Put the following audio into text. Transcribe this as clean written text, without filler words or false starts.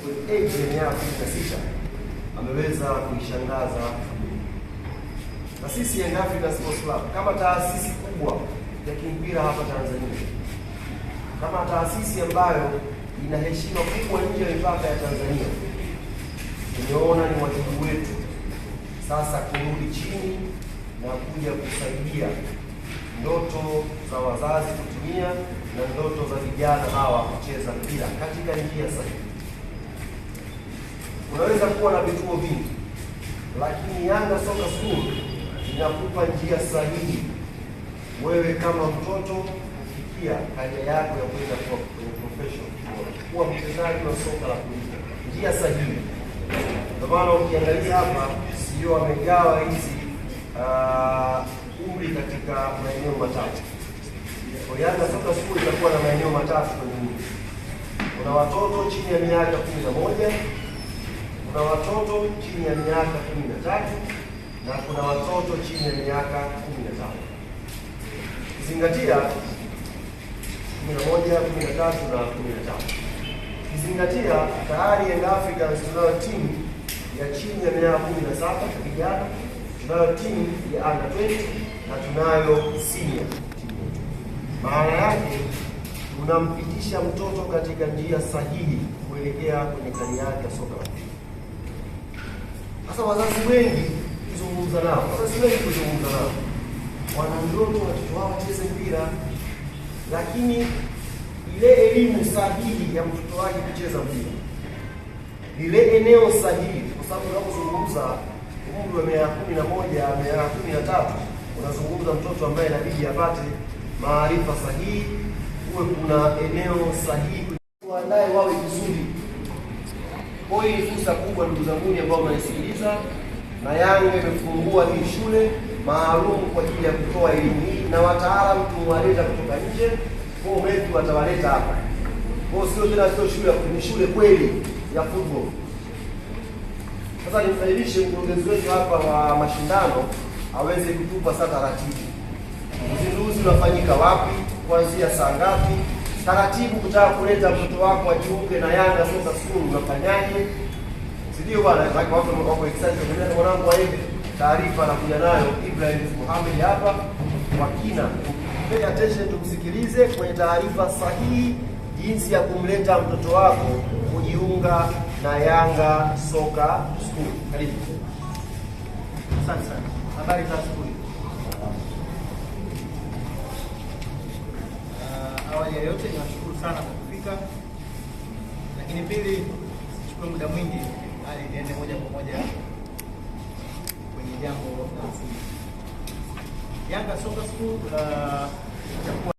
kwenye age ya miaka 16 ameweza kuishangaza. Na sisi Young Africans Sports Club kama taasisi kubwa ya kimpira hapa Tanzania, kama taasisi ambayo ina heshima kubwa nje ya mipaka ya Tanzania, tumeona ni wajibu wetu sasa kurudi chini na kuja kusaidia ndoto za wazazi kutumia na ndoto za vijana hawa kucheza mpira katika njia sahihi. Unaweza kuwa na vituo vingi, lakini Yanga Soka School inakupa njia sahihi wewe kama mtoto kufikia haja yako ya kwenda kwa professional, kuwa mchezaji wa soka la kulipwa, njia sahihi. Ndio maana ukiangalia hapa sio amegawa hizi umri katika maeneo matatu. Kwa Yanga Soka School itakuwa na maeneo matatu kwenye umri. Kuna watoto chini ya miaka 11, kuna watoto chini ya miaka 13 na kuna watoto chini ya miaka 15. Kizingatia 11, 13 na 15. Kizingatia tayari Young Africans tunayo timu ya chini ya miaka 17 vijana, tunayo timu ya under 20 na tunayo senior. Maana yake tunampitisha mtoto katika njia sahihi kuelekea kwenye kariera yake ya soka. Sasa wazazi wengi kuzungumza nao, wana ndoto watoto wao wacheze mpira, lakini ile elimu sahihi ya mtoto wake kucheza mpira, ile eneo sahihi, kwa sababu unapozungumza umri wa miaka 11, miaka 13, unazungumza mtoto ambaye inabidi apate maarifa sahihi, uwe kuna eneo sahihi kuandae wawe vizuri. Kwa hiyo ni fursa kubwa ndugu zangu ambao mnanisikiliza, na Yanga imefungua hii shule maalum kwa ajili ya kutoa elimu hii, na wataalamu tuwaleta kutoka nje, kwa wetu watawaleta hapa. Kwa sio tena shule, ni shule kweli ya football. Sasa nimfaidishe mkurugenzi wetu hapa wa mashindano aweze kutupa sasa taratibu. Uzinduzi unafanyika wapi, kuanzia saa ngapi, taratibu kutaka kuleta mtoto wako ajiunge na Yanga Soka School unafanyaje? Ndio bwana, watu wako excited kwa mwanangu wa hivi. Taarifa anakuja nayo Ibrahim Mohamed hapa kwa kina. Pay attention, tumsikilize kwenye taarifa sahihi jinsi ya kumleta mtoto wako kujiunga na Yanga Soka School. Karibu. Asante sana. Habari za asubuhi. Awali ya yote niwashukuru sana kwa kufika, lakini pili sichukue muda mwingi hadi niende moja kwa moja kwenye jambo la msingi. Yanga Soka School itakuwa